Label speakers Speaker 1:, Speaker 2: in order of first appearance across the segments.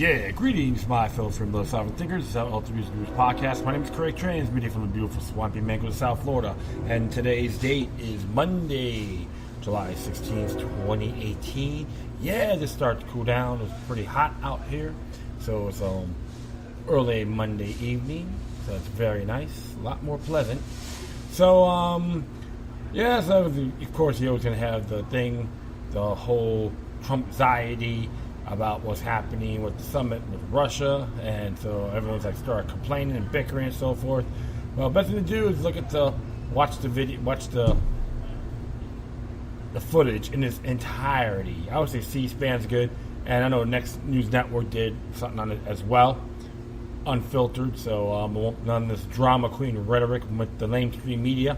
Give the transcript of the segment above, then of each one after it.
Speaker 1: Yeah, greetings, my fellow freedom sovereign thinkers. This is our Ultimate Music News Podcast. My name is Craig Transmedia from the beautiful swampy Mango, South Florida. And today's date is Monday, July 16th, 2018. Yeah, this started to cool down. It's pretty hot out here. So it's early Monday evening. So it's very nice. A lot more pleasant. So, yeah, so of course you're always going to have the whole Trump-anxiety about what's happening with the summit with Russia, and so everyone's like started complaining and bickering and so forth. Well, best thing to do is watch the footage in its entirety. I would say C-SPAN's good, and I know Next News Network did something on it as well, unfiltered. So none of this drama queen rhetoric with the mainstream media.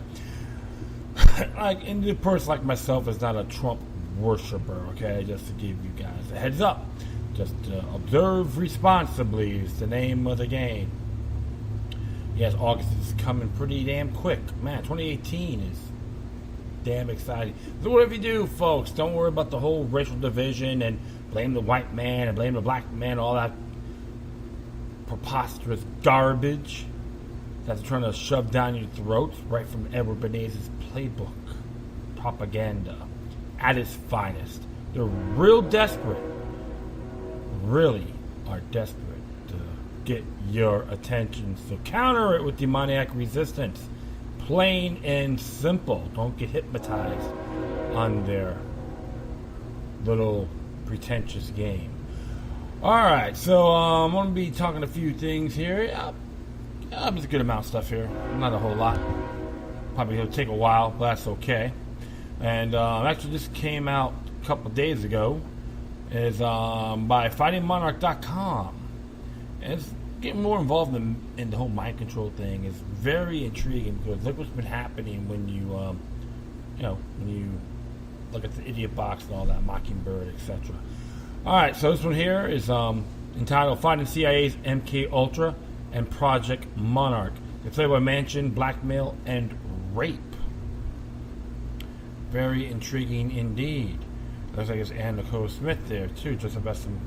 Speaker 1: And a person like myself is not a Trump worshiper, okay? Just to give you guys a heads up. Just observe responsibly is the name of the game. Yes, August is coming pretty damn quick. Man, 2018 is damn exciting. So whatever you do, folks, don't worry about the whole racial division and blame the white man and blame the black man, all that preposterous garbage that's trying to shove down your throats right from Edward Bernays' playbook. Propaganda at its finest. They're real desperate, really are desperate to get your attention. So counter it with demoniac resistance. Plain and simple. Don't get hypnotized on their little pretentious game. Alright, so I'm going to be talking a few things here. There's a good amount of stuff here. Not a whole lot. Probably going to take a while, but that's okay. And actually just came out a couple days ago. Is by fightingmonarch.com. And it's getting more involved in the whole mind control thing. It's very intriguing because look what's been happening when you when you look at the idiot box and all that, Mockingbird, etc. Alright, so this one here is entitled Fighting CIA's MK Ultra and Project Monarch. The Playboy Mansion, Blackmail, and Rape. Very intriguing indeed. Looks like it's Anna Nicole Smith there too, just about some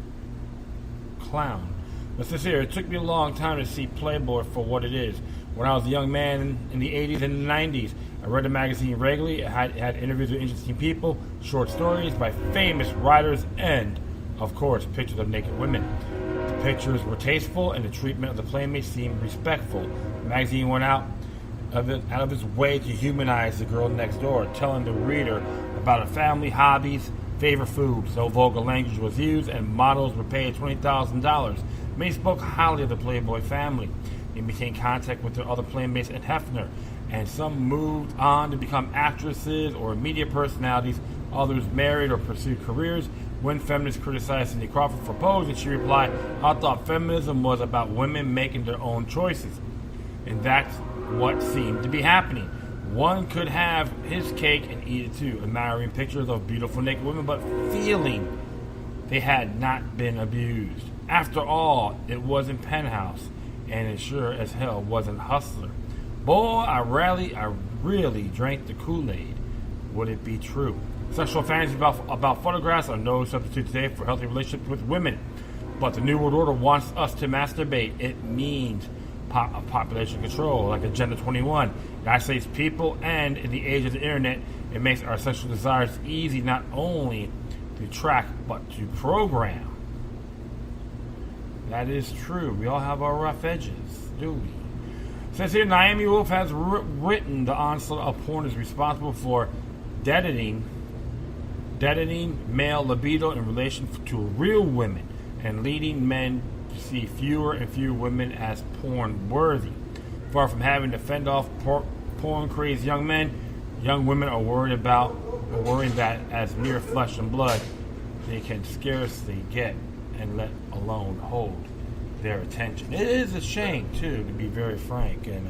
Speaker 1: clown. But this here, it took me a long time to see Playboy for what it is. When I was a young man in the 80s and the 90s, I read the magazine regularly. It had interviews with interesting people, short stories by famous writers, and, of course, pictures of naked women. The pictures were tasteful, and the treatment of the playmates seemed respectful. The magazine went out of its way to humanize the girl next door, telling the reader about her family, hobbies, favorite foods. No vulgar language was used, and models were paid $20,000. Many spoke highly of the Playboy family. They maintained contact with their other playmates at Hefner, and some moved on to become actresses or media personalities. Others married or pursued careers. When feminists criticized Cindy Crawford for posing, she replied, "I thought feminism was about women making their own choices." And that's what seemed to be happening. One could have his cake and eat it too, admiring pictures of beautiful naked women, but feeling they had not been abused. After all, it wasn't Penthouse, and it sure as hell wasn't Hustler. Boy, I really drank the Kool-Aid. Would it be true? Sexual fantasies about photographs are no substitute today for healthy relationships with women. But the New World Order wants us to masturbate. It means population control, like Agenda 21. It isolates people, and in the age of the internet, it makes our sexual desires easy not only to track, but to program. That is true. We all have our rough edges, do we? Says here, Naomi Wolf has written the onslaught of porn is responsible for deadening male libido in relation to real women and leading men to see fewer and fewer women as porn worthy. Far from having to fend off porn crazed young men, young women are worrying that as mere flesh and blood they can scarcely get and let alone hold their attention. It is a shame too, to be very frank, and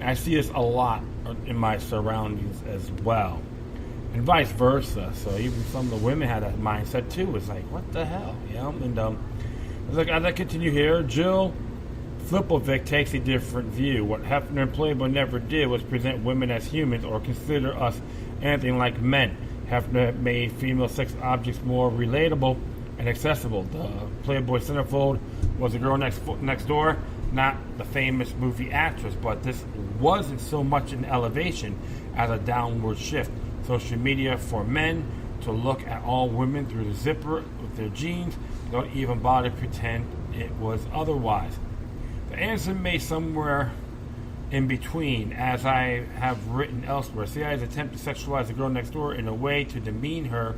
Speaker 1: I see this a lot in my surroundings as well, and vice versa. So even some of the women had that mindset too. It's like, what the hell, you know? And as I continue here, Jill Flipovic takes a different view. What Hefner and Playboy never did was present women as humans or consider us anything like men. Hefner made female sex objects more relatable and accessible. The Playboy centerfold was the girl next door, not the famous movie actress, but this wasn't so much an elevation as a downward shift. Social media for men to look at all women through the zipper with their jeans, don't even bother to pretend it was otherwise. The answer may somewhere in between, as I have written elsewhere. CIA's attempt to sexualize the girl next door in a way to demean her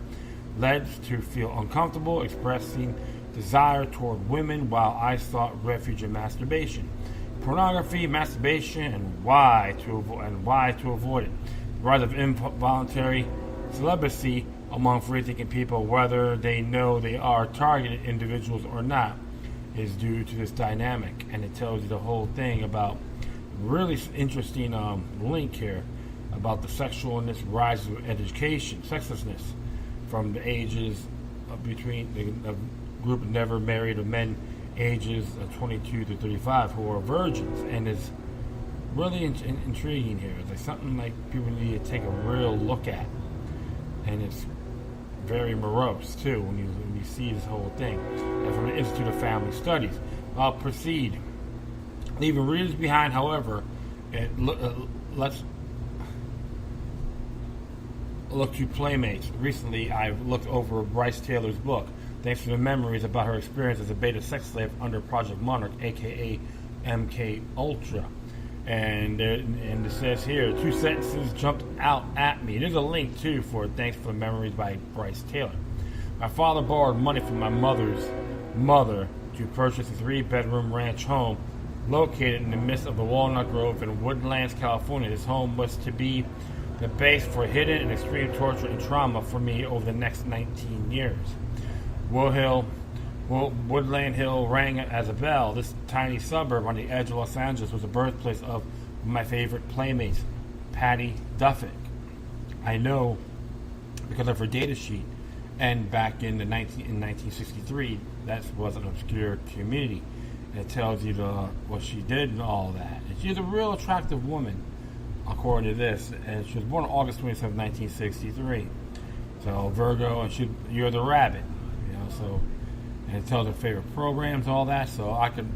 Speaker 1: led to feel uncomfortable expressing desire toward women, while I sought refuge in masturbation, pornography, masturbation, and why to avoid it. The rise of involuntary celibacy among free-thinking people, whether they know they are targeted individuals or not, is due to this dynamic, and it tells you the whole thing about really interesting link here about the sexualness, rise of education, sexlessness from the ages between the group of never married of men ages 22 to 35 who are virgins, and it's really intriguing here. It's like something like people need to take a real look at, and it's very morose too when you see this whole thing. And from the Institute of Family Studies, I'll proceed. Leaving readers behind, however, let's look to Playmates. Recently, I've looked over Bryce Taylor's book, thanks to the memories about her experience as a beta sex slave under Project Monarch, aka MK Ultra. And it says here, 2 sentences jumped out at me. There's a link too for Thanks for the Memories by Bryce Taylor. My father borrowed money from my mother's mother to purchase a 3-bedroom ranch home located in the midst of the Walnut Grove in Woodlands, California. This home was to be the base for hidden and extreme torture and trauma for me over the next 19 years. Woodland Hill rang as a bell. This tiny suburb on the edge of Los Angeles was the birthplace of my favorite playmates, Patty Duffick. I know because of her data sheet, and back in 1963, that was an obscure community. And it tells you what she did and all that. And she's a real attractive woman, according to this. And she was born on August 27, 1963. So Virgo, and you're the rabbit, so. And it tells her favorite programs, all that, so I could,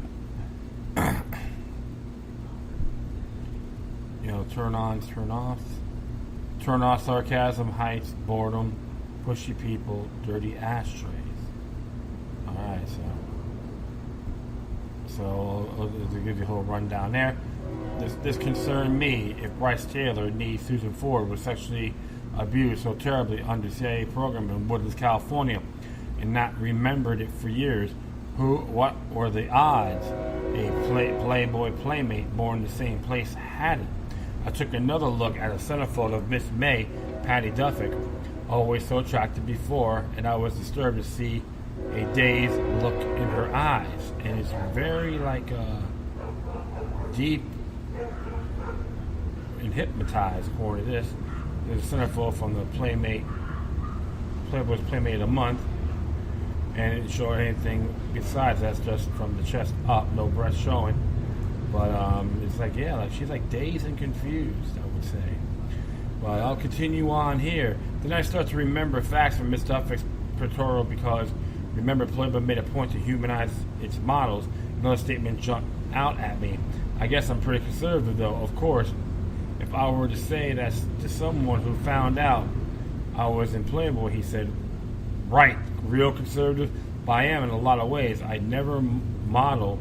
Speaker 1: turn on, turn off. Turn off sarcasm, heights, boredom, pushy people, dirty ashtrays. Alright, so to give you a whole rundown there. This concerned me if Bryce Taylor, nee Susan Ford, was sexually abused so terribly under CIA program in Woodlands, California, and not remembered it for years. What were the odds a Playboy playmate born in the same place had it? I took another look at a centerfold of Miss May, Patty Duffick, always so attractive before, and I was disturbed to see a dazed look in her eyes. And it's very deep and hypnotized, according to this. There's a centerfold from the Playboy's Playmate of the Month. And it didn't show anything besides. That's just from the chest up, no breast showing. But it's she's dazed and confused, I would say. But I'll continue on here. Then I start to remember facts from Miss Duffick's pictorial because remember Playboy made a point to humanize its models. Another statement jumped out at me. I guess I'm pretty conservative though, of course. If I were to say that to someone who found out I was in Playboy, he said, right, real conservative, but I am in a lot of ways. I never modeled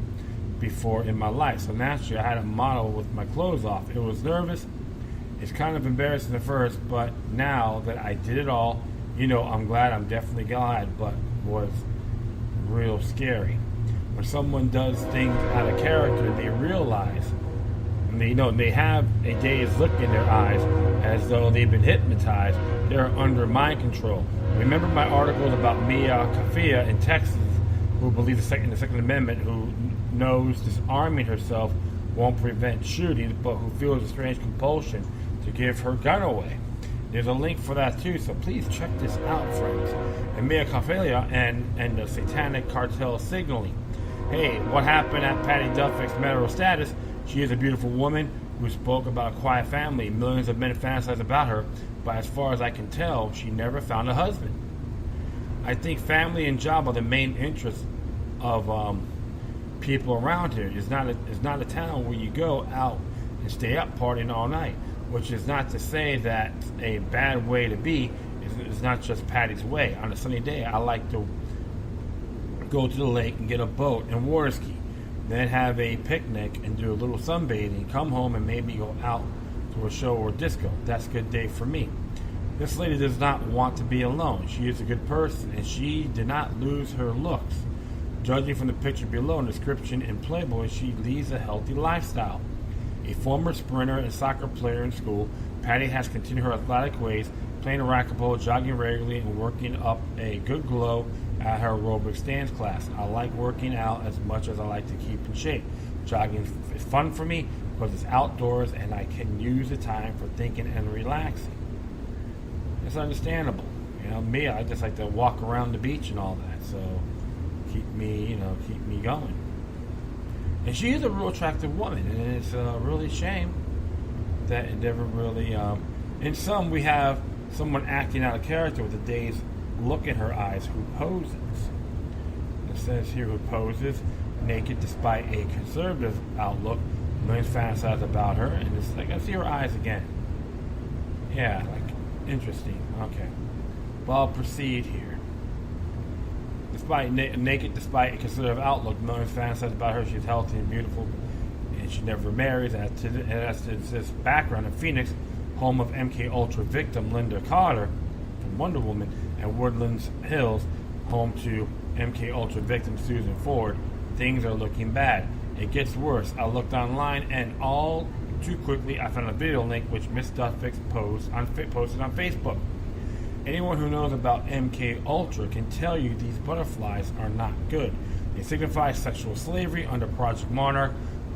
Speaker 1: before in my life, so naturally I had to model with my clothes off. It was nervous. It's kind of embarrassing at first, but now that I did it all, I'm glad. I'm definitely glad, but was real scary. When someone does things out of character, they realize, and they have a dazed look in their eyes as though they've been hypnotized. They're under mind control. Remember my articles about Mia Kafia in Texas, who believes in the Second Amendment, who knows disarming herself won't prevent shooting, but who feels a strange compulsion to give her gun away. There's a link for that too, so please check this out, friends. And Mia Kafia and the satanic cartel signaling. Hey, what happened at Patty Duffick's marital status? She is a beautiful woman who spoke about a quiet family. Millions of men fantasize about her, but as far as I can tell, she never found a husband. I think family and job are the main interests of people around here. It's not a town where you go out and stay up partying all night, which is not to say that a bad way to be. It's not just Patty's way. On a sunny day, I like to go to the lake and get a boat and water ski, then have a picnic and do a little sunbathing, come home and maybe go out to a show or disco. That's a good day for me. This lady does not want to be alone. She is a good person, and she did not lose her looks. Judging from the picture below and description in Playboy, she leads a healthy lifestyle. A former sprinter and soccer player in school, Patty has continued her athletic ways, playing racquetball, jogging regularly, and working up a good glow at her aerobics dance class. I like working out as much as I like to keep in shape. Jogging is fun for me because it's outdoors and I can use the time for thinking and relaxing. It's understandable. Me, I just like to walk around the beach and all that, so keep me going. And she is a real attractive woman, and it's really a shame that it never really. In some, we have someone acting out of character with a dazed look in her eyes who poses. It says here who poses naked despite a conservative outlook. Millions fantasize about her, and it's like I see her eyes again. Yeah, like interesting. Okay, well, I'll proceed here. Despite naked, despite a conservative outlook, millions fantasize about her. She's healthy and beautiful, and she never marries. And as to this background in Phoenix, home of MK Ultra victim Linda Carter from Wonder Woman, and Woodlands Hills, home to MK Ultra victim Susan Ford, things are looking bad. It gets worse. I looked online, and all too quickly, I found a video link which Miss Duffix posted on Facebook. Anyone who knows about MK Ultra can tell you these butterflies are not good. They signify sexual slavery under Project Monarch,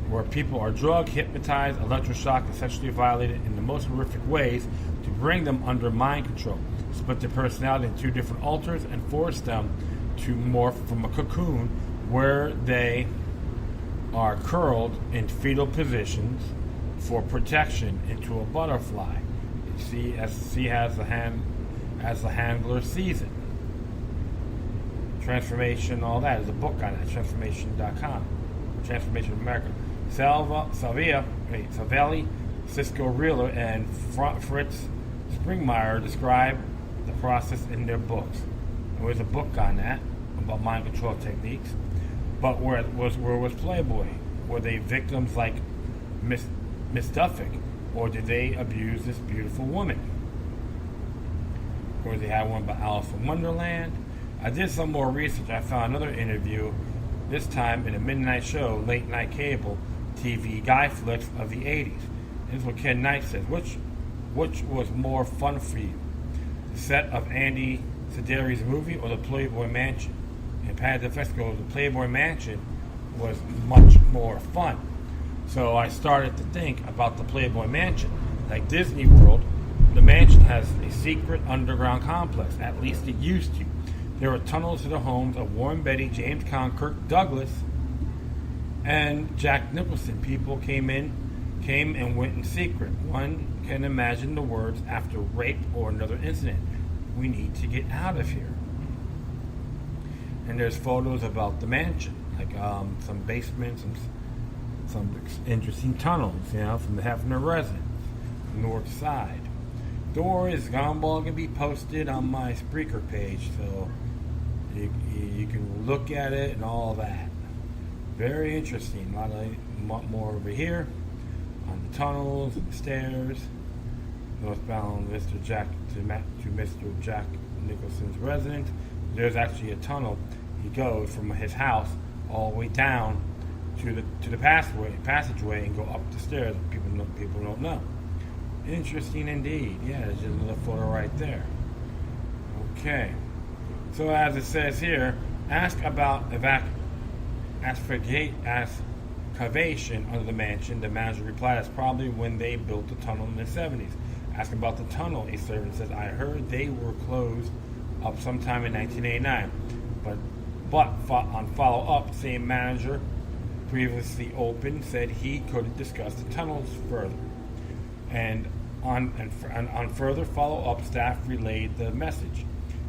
Speaker 1: where people are drugged, hypnotized, electroshocked, and sexually violated in the most horrific ways to bring them under mind control, split their personality into two different alters, and force them to morph from a cocoon where they are curled in fetal positions for protection into a butterfly. See, as the handler sees it. Transformation, all that. There's a book on it, transformation.com. Transformation of America. Savelli, Cisco Reeler, and Fritz Springmeier describe the process in their books. There was a book on that, about mind control techniques. But where was Playboy? Were they victims like Miss Duffick, or did they abuse this beautiful woman? Or they had one by Alice in Wonderland. I did some more research. I found another interview, this time in a midnight show, late night cable TV guy flicks of the 80s. This is what Ken Knight says. Which was more fun for you? The set of Andy Sederi's movie or the Playboy Mansion? And Patty DeFest goes, the Playboy Mansion was much more fun. So I started to think about the Playboy Mansion. Like Disney World, the mansion has a secret underground complex. At least it used to. There were tunnels to the homes of Warren Beatty, James Caan, Kirk Douglas, and Jack Nicholson. People came and went in secret. One can imagine the words after rape or another incident. We need to get out of here. And there's photos about the mansion, like some basements and some interesting tunnels, from the Hefner residence, north side. Door is going to be posted on my Spreaker page, so you can look at it and all that. Very interesting. A lot more over here on the tunnels and the stairs. Northbound Mr. Jack to Mr. Jack Nicholson's residence. There's actually a tunnel. He goes from his house all the way down to the passageway and go up the stairs. People don't know. Interesting indeed. Yeah, there's just another photo right there. Okay. So as it says here, ask about excavation under the mansion. The manager replied, that's probably when they built the tunnel in the 70s. Ask about the tunnel. A servant says, I heard they were closed up sometime in 1989. But on follow-up, same manager previously open said he couldn't discuss the tunnels further. And on further follow-up, staff relayed the message.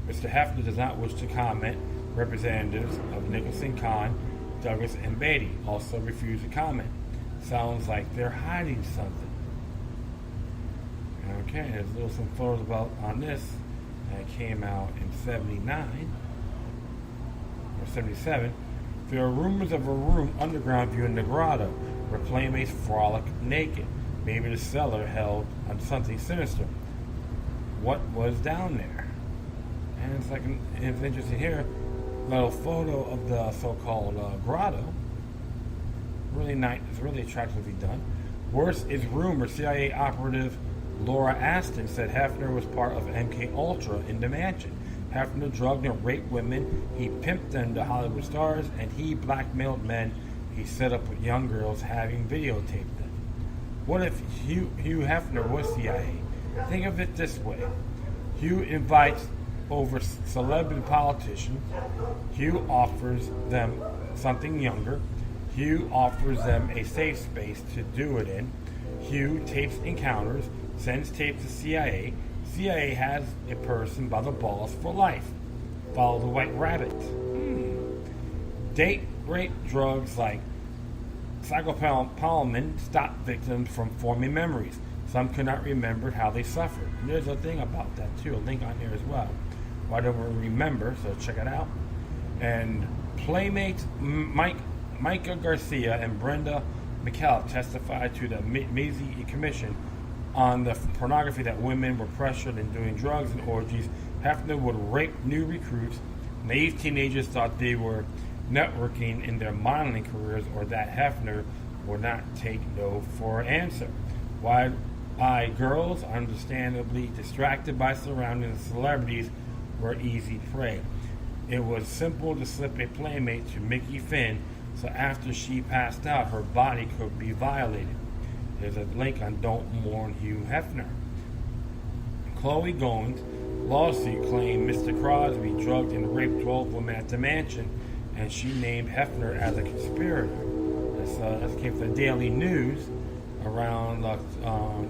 Speaker 1: Mr. Hefner does not wish to comment. Representatives of Nicholson, Kahn, Douglas, and Beatty also refuse to comment. Sounds like they're hiding something. Okay, there's some photos about on this that came out in 79 or 77. There are rumors of a room underground view in the grotto where playmates frolic naked. Maybe the cellar held on something sinister. What was down there? And it's interesting here. Little photo of the so-called grotto. Really nice. It's really attractively done. Worse is rumor. CIA operative Laura Aston said Hefner was part of MK Ultra in the mansion. Hefner drugged and raped women. He pimped them to Hollywood stars, and he blackmailed men he set up with young girls, having videotaped them. What if Hugh Hefner was CIA? Think of it this way. Hugh invites over celebrity politicians. Hugh offers them something younger. Hugh offers them a safe space to do it in. Hugh tapes encounters, sends tapes to CIA. CIA has a person by the balls for life. Follow the white rabbit. Date, rape, drugs like psychopalmin stop victims from forming memories. Some could not remember how they suffered. And there's a thing about that too, a link on here as well. Why don't we remember? So check it out. And playmates Micah Garcia and Brenda McCall testified to the Mazie Commission on the pornography that women were pressured in doing drugs and orgies. Hefner would rape new recruits. Naive teenagers thought they were networking in their modeling careers, or that Hefner would not take no for an answer. Wide-eyed girls, understandably distracted by surrounding celebrities, were easy prey. It was simple to slip a playmate to Mickey Finn, so after she passed out, her body could be violated. There's a link on Don't Mourn Hugh Hefner. Chloe Goins' lawsuit claimed Mr. Crosby drugged and raped 12 women at the mansion, and she named Hefner as a conspirator. This came from the Daily News around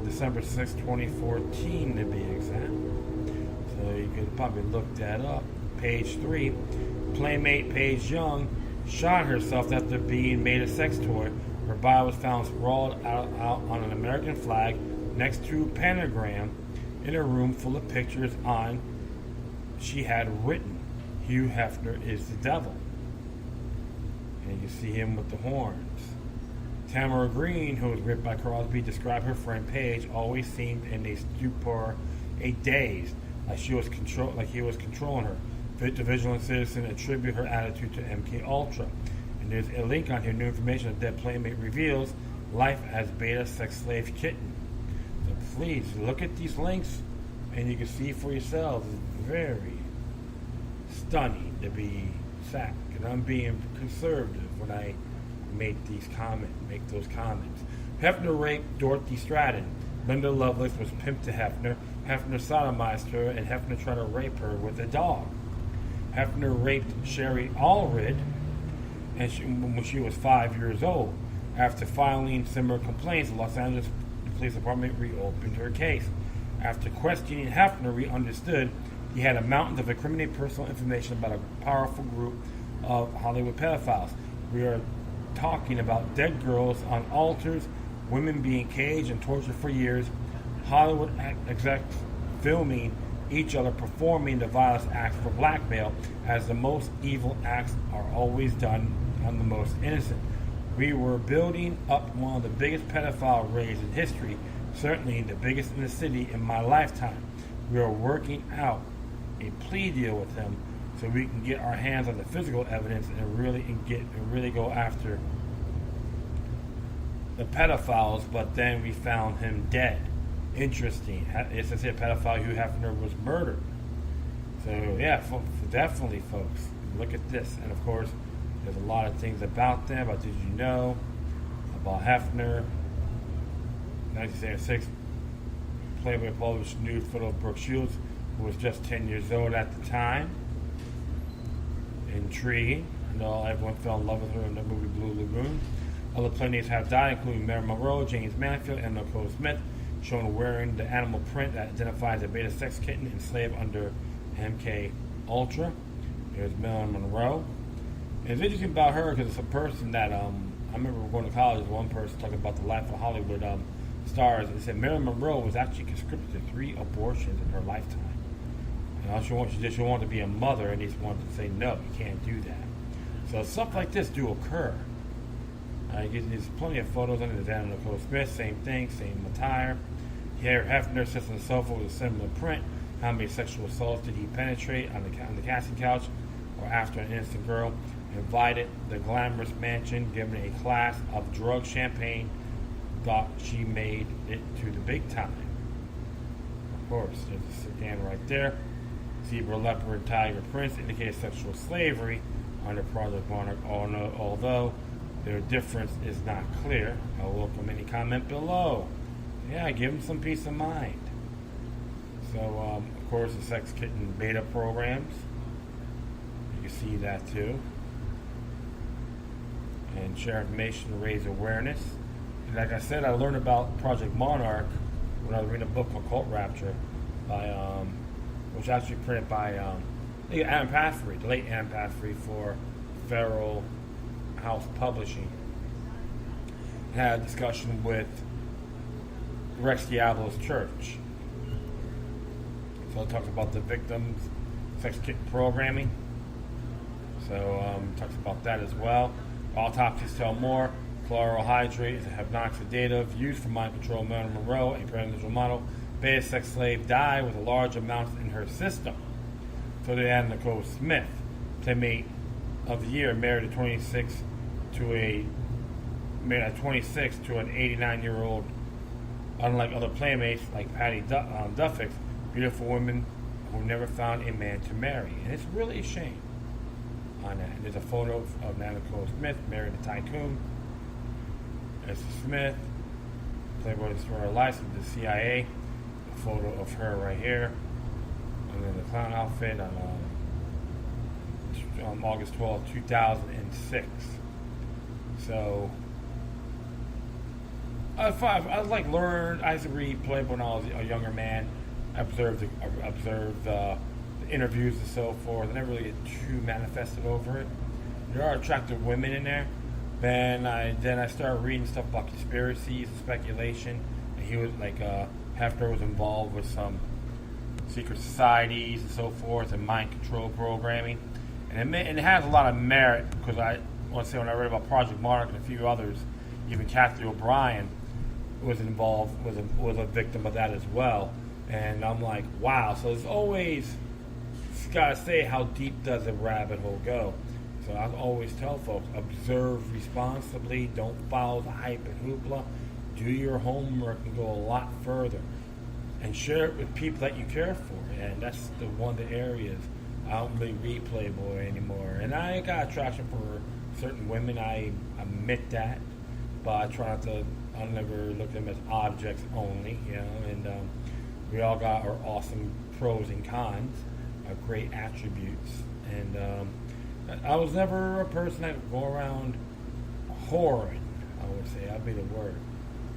Speaker 1: December 6, 2014 to be exact. So you could probably look that up. Page 3. Playmate Paige Young shot herself after being made a sex toy. Her body was found sprawled out on an American flag next to a pentagram in a room full of pictures on. She had written, "Hugh Hefner is the devil." And you see him with the horns. Tamara Green, who was raped by Crosby, described her friend Paige always seemed in a stupor, a daze, like he was controlling her. The Vigilant Citizen attribute her attitude to MK Ultra. And there's a link on here, new information that Dead Playmate reveals life as beta sex slave kitten. So please look at these links and you can see for yourselves. It's very stunning to be sacked. And I'm being conservative when I make those comments. Hefner raped Dorothy Stratton. Linda Lovelace was pimped to Hefner. Hefner sodomized her, and Hefner tried to rape her with a dog. Hefner raped Sherry Allred when she was 5 years old. After filing similar complaints, the Los Angeles Police Department reopened her case. After questioning Hefner, we understood he had a mountain of incriminating personal information about a powerful group of Hollywood pedophiles. We are talking about dead girls on altars, women being caged and tortured for years, Hollywood execs filming each other performing the violent acts for blackmail, as the most evil acts are always done on the most innocent. We were building up one of the biggest pedophile raids in history, certainly the biggest in the city in my lifetime. We are working out a plea deal with him so we can get our hands on the physical evidence and really go after the pedophiles, but then we found him dead. Interesting. It says here pedophile Hugh Hefner was murdered. So yeah, definitely folks, look at this. And of course, there's a lot of things about them, about Did You Know, about Hefner. 1976, Playboy published nude photo of Brooke Shields, who was just 10 years old at the time. Intriguing. I know everyone fell in love with her in the movie Blue Lagoon. Other playmates have died, including Marilyn Monroe, James Manfield, and Nicole Smith, shown wearing the animal print that identifies a beta sex kitten enslaved under MK Ultra. There's Marilyn Monroe. And it's interesting about her because it's a person that I remember going to college. One person talking about the life of Hollywood stars. They said Marilyn Monroe was actually conscripted to 3 abortions in her lifetime. And she wanted to be a mother, and they just wanted to say no, you can't do that. So stuff like this do occur. There's plenty of photos under the Anna Nicole Smith, same thing, same attire. Here, Hefner sits on the sofa with a similar print. How many sexual assaults did he penetrate on the casting couch or after an innocent girl? Invited the glamorous mansion, given a glass of drug champagne, thought she made it to the big time. Of course, there's a scan right there. Zebra, leopard, tiger, prince indicates sexual slavery under Project Monarch, although their difference is not clear. I'll welcome any comment below. Yeah, give them some peace of mind. So, of course, the sex kitten beta programs. You can see that too. And share information to raise awareness. And like I said, I learned about Project Monarch when I was reading a book called Cult Rapture by, which was actually printed by Adam Paffrey, the late Adam Paffrey for Feral House Publishing. It had a discussion with Rex Diablo's church. So it talks about the victims, sex kitten programming. So it talks about that as well. Autopsies tell more. Chloral hydrate is a hypnotic sedative used for mind control. Marilyn Monroe, a presidential model, beta sex slave, died with a large amount in her system. So they added Nicole Smith, Playmate of the Year, married at 26 to an 89-year-old. Unlike other playmates like Patty Duffix, beautiful women who never found a man to marry, and it's really a shame on that. And there's a photo of Nicole Smith married a tycoon. Esther Smith, Playboy destroyed her life with the CIA. A photo of her right here, and then the clown outfit on August 12, 2006. So I used to read Playboy when I was a younger man. I observed the interviews and so forth. I never really get too manifested over it. There are attractive women in there. Then I started reading stuff about conspiracies and speculation. And he was like, Hefner was involved with some secret societies and so forth, and mind control programming. And it has a lot of merit, because I want to say when I read about Project Monarch and a few others, even Kathy O'Brien was involved, was a victim of that as well. And I'm like, wow. So it's always, just gotta say, how deep does a rabbit hole go? So I always tell folks, observe responsibly, don't follow the hype and hoopla, do your homework and go a lot further. And share it with people that you care for. And that's one of the areas. I don't really read Playboy anymore. And I got attraction for certain women, I admit that. But I try not to, I'll never look at them as objects only, you know. And we all got our awesome pros and cons, our great attributes. And I was never a person that would go around whoring, I would say. That'd be the word.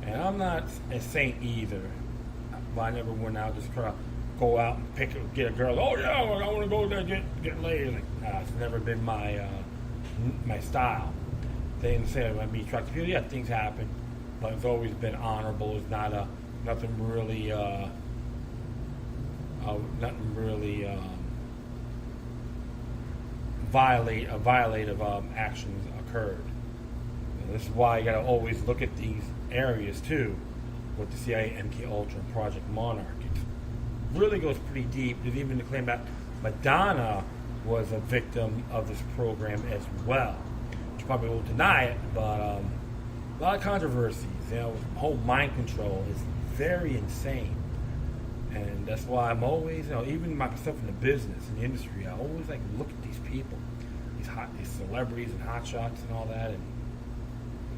Speaker 1: And I'm not a saint either. But I never went out just try to go out and get a girl. Oh yeah, I want to go there and get laid. Like, nah, it's never been my style. They didn't say I'd be attracted to people. Yeah, things happen, but it's always been honorable. It's not nothing really violative actions occurred. This is why you got to always look at these areas too, with the CIA, MK Ultra, and Project Monarch. It really goes pretty deep. There's even the claim that Madonna was a victim of this program as well. She probably won't deny it, but a lot of controversies. You know, whole mind control is very insane, and that's why I'm always, you know, even myself in the business, in the industry, I always like look at these people, these celebrities and hotshots and all that, and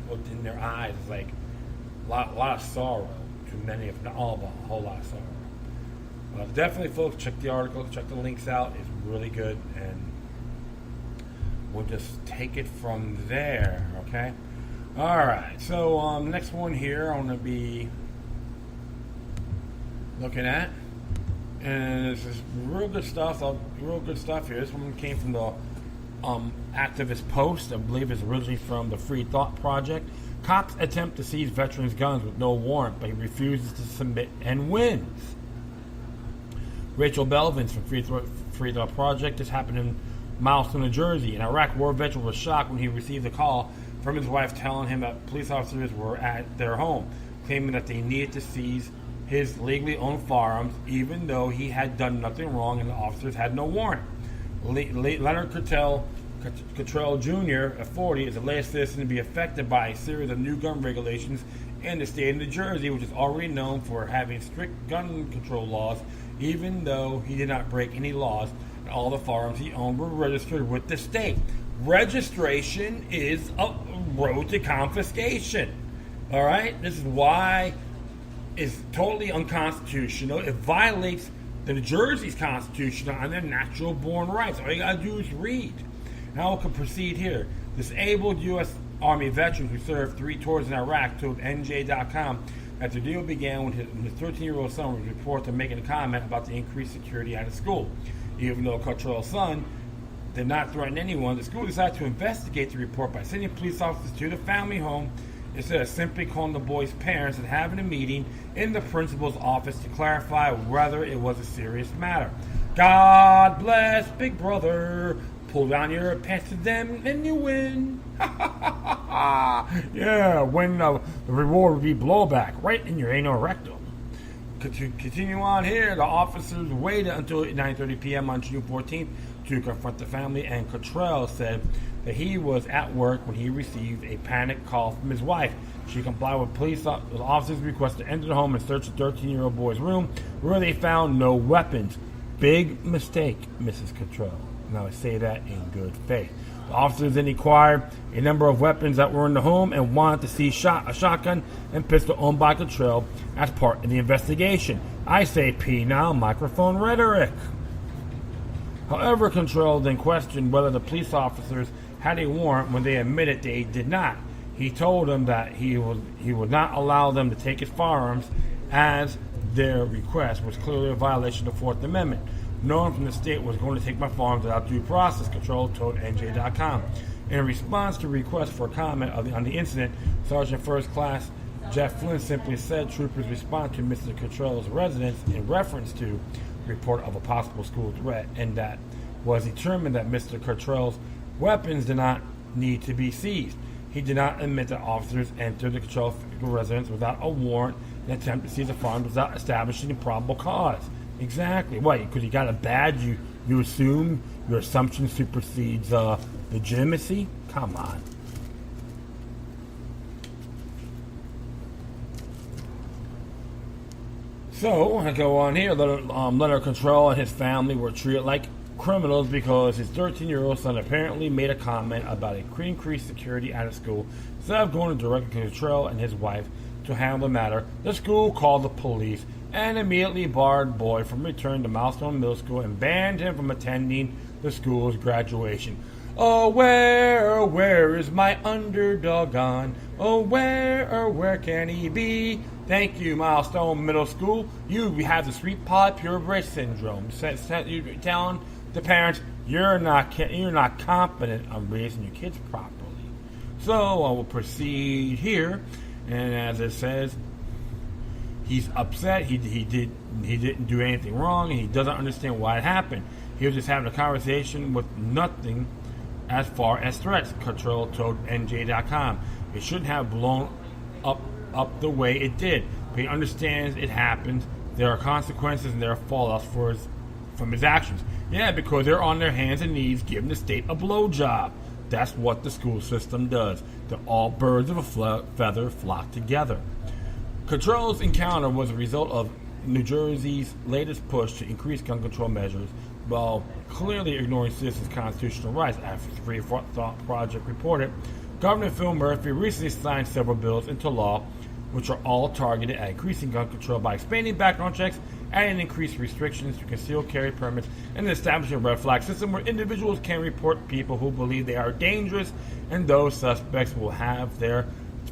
Speaker 1: looked in their eyes. It's like a lot of sorrow to many, if not all, but a whole lot of sorrow. Definitely, folks, check the article, check the links out. It's really good, and we'll just take it from there, okay? All right, so next one here I'm going to be looking at And this is real good stuff. Real good stuff here. This one came from the activist post. I believe it's originally from the Free Thought Project. Cops attempt to seize veterans' guns with no warrant, but he refuses to submit and wins. Rachel Belvins from Free Thought Project. This happened in Milestone, New Jersey. An Iraq war veteran was shocked when he received a call from his wife telling him that police officers were at their home, claiming that they needed to seize his legally owned firearms, even though he had done nothing wrong and the officers had no warrant. Leonard Cottrell Jr., at 40, is the latest citizen to be affected by a series of new gun regulations in the state of New Jersey, which is already known for having strict gun control laws, even though he did not break any laws and all the firearms he owned were registered with the state. Registration is a road to confiscation. All right? This is why it's totally unconstitutional. It violates the New Jersey's constitution on their natural born rights. All you got to do is read. Now we can proceed here. Disabled U.S. Army veteran who served 3 tours in Iraq told NJ.com that the deal began when his 13-year-old son was reported making a comment about the increased security at his school. Even though Cottrell's son did not threaten anyone, the school decided to investigate the report by sending police officers to the family home instead of simply calling the boy's parents and having a meeting in the principal's office to clarify whether it was a serious matter. God bless Big Brother. Pull down your pants to them and you win. Yeah, win the reward would be blowback right in your anal rectum. Continue on here. The officers waited until 9:30 p.m. on June 14th to confront the family, and Cottrell said that he was at work when he received a panic call from his wife. She complied with police officers' request to enter the home and search the 13-year-old boy's room, where they found no weapons. Big mistake, Mrs. Cottrell. Now I say that in good faith. The officers then inquired a number of weapons that were in the home and wanted to see a shotgun and pistol owned by Cottrell as part of the investigation. I say P now, microphone rhetoric. However, Cottrell then questioned whether the police officers had a warrant when they admitted they did not. He told them that he would not allow them to take his firearms, as their request was clearly a violation of the Fourth Amendment. No one from the state was going to take my firearms without due process, Cottrell told NJ.com. In response to a request for comment on the incident, Sergeant First Class Jeff Flynn simply said troopers respond to Mr. Cottrell's residence in reference to the report of a possible school threat, and that was determined that Mr. Cottrell's weapons did not need to be seized. He did not admit that officers entered the Cottrell residence without a warrant and attempt to seize the firearms without establishing a probable cause. Exactly. What? Because you got a badge, you assume your assumption supersedes legitimacy? Come on. So, I go on here. Leonard Cottrell and his family were treated like criminals because his 13-year-old son apparently made a comment about increased security at a school. Instead of going directly to Cottrell and his wife to handle the matter, the school called the police and immediately barred boy from returning to Milestone Middle School and banned him from attending the school's graduation. Oh, where is my underdog gone? Oh, where can he be? Thank you, Milestone Middle School. You have the sweet pod purebred syndrome. You're telling the parents you're not competent on raising your kids properly. So I will proceed here, and as it says, he's upset. He didn't do anything wrong, and he doesn't understand why it happened. He was just having a conversation with nothing as far as threats, Cottrell told NJ.com. It shouldn't have blown up the way it did, but he understands it happens. There are consequences and there are fallouts from his actions. Yeah, because they're on their hands and knees giving the state a blowjob. That's what the school system does. All birds of a feather flock together. Cottrell's encounter was a result of New Jersey's latest push to increase gun control measures, while clearly ignoring citizens' constitutional rights. As the Free Thought Project reported, Governor Phil Murphy recently signed several bills into law, which are all targeted at increasing gun control by expanding background checks, adding increased restrictions to concealed carry permits, and establishing a red flag system where individuals can report people who believe they are dangerous, and those suspects will have their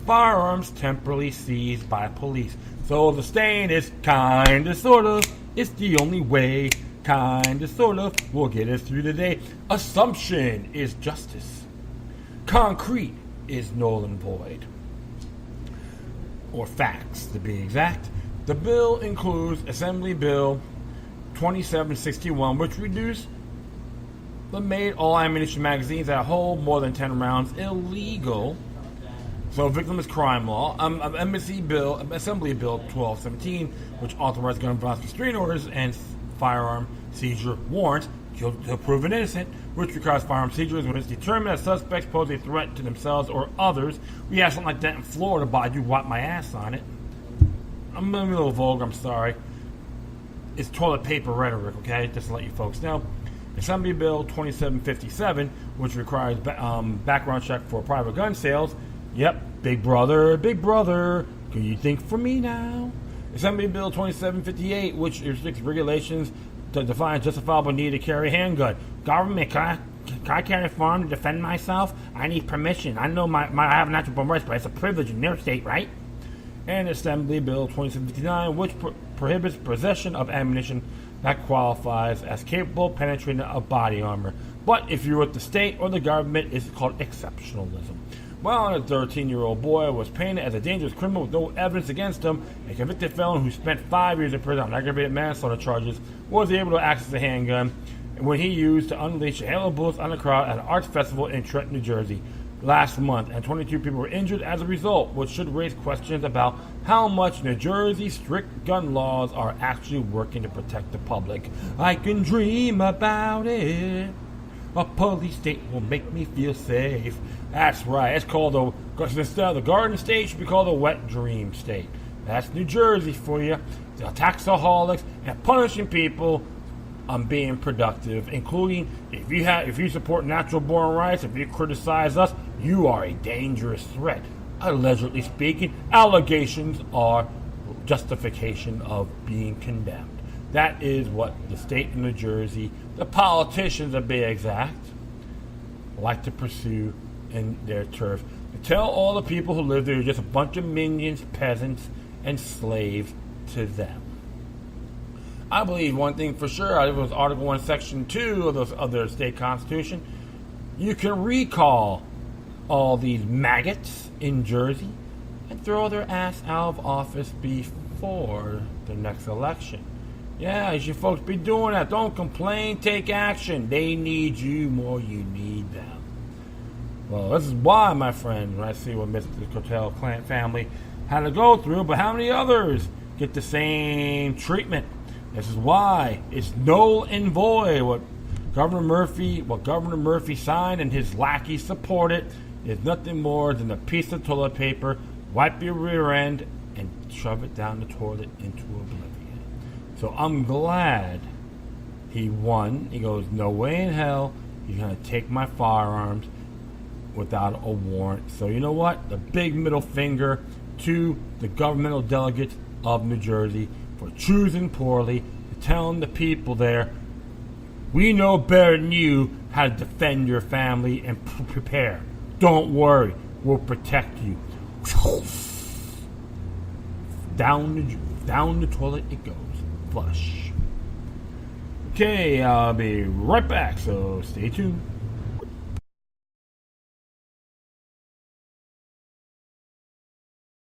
Speaker 1: firearms temporarily seized by police. So the stain is kinda, sorta, it's the only way. Kinda, sorta, will get us through the day. Assumption is justice. Concrete is null and void. Or facts, to be exact. The bill includes Assembly Bill 2761, which reduced the made all ammunition magazines that hold more than 10 rounds illegal. So victimless crime law. Assembly Bill 1217, which authorized gun violence restraining orders and firearm seizure warrants, guilty to proven innocent, which requires firearm seizures when it's determined that suspects pose a threat to themselves or others. We have something like that in Florida, but I do wipe my ass on it. I'm a little vulgar, I'm sorry. It's toilet paper rhetoric, okay? Just to let you folks know. Assembly Bill 2757, which requires background check for private gun sales. Yep, big brother, can you think for me now? Assembly Bill 2758, which restricts regulations to define justifiable need to carry a handgun. Government, can I carry a firearm to defend myself? I need permission. I know I have natural born rights, but it's a privilege in their state, right? And Assembly Bill 2759, which prohibits possession of ammunition that qualifies as capable of penetrating a body armor. But if you're with the state or the government, it's called exceptionalism. Well, a 13-year-old boy was painted as a dangerous criminal with no evidence against him. A convicted felon who spent 5 years in prison on aggravated manslaughter charges was able to access a handgun when he used to unleash a hail of bullets on the crowd at an arts festival in Trenton, New Jersey last month, and 22 people were injured as a result, which should raise questions about how much New Jersey's strict gun laws are actually working to protect the public. I can dream about it. A police state will make me feel safe. That's right. It's called instead of the Garden State, should be called the Wet Dream State. That's New Jersey for you. The taxaholics and punishing people on being productive, including if you support natural born rights, if you criticize us, you are a dangerous threat. Allegedly speaking, allegations are justification of being condemned. That is what the state of New Jersey, the politicians to be exact, like to pursue in their turf. To tell all the people who live there you're just a bunch of minions, peasants, and slaves to them. I believe one thing for sure, I believe it was Article 1, Section 2 of their state constitution. You can recall all these maggots in Jersey and throw their ass out of office before the next election. Yeah, you should folks be doing that. Don't complain, take action. They need you more, you need them. Well, this is why, my friend, when I see what Mr. Cotel clan family had to go through, but how many others get the same treatment? This is why it's null and void. What Governor Murphy signed and his lackeys supported is nothing more than a piece of toilet paper, wipe your rear end, and shove it down the toilet into oblivion. So I'm glad he won. He goes, no way in hell he's going to take my firearms without a warrant. So you know what? The big middle finger to the governmental delegates of New Jersey for choosing poorly, telling the people there, we know better than you how to defend your family and prepare. Don't worry, we'll protect you. Down the toilet it goes. Flush. Okay, I'll be right back, so stay tuned.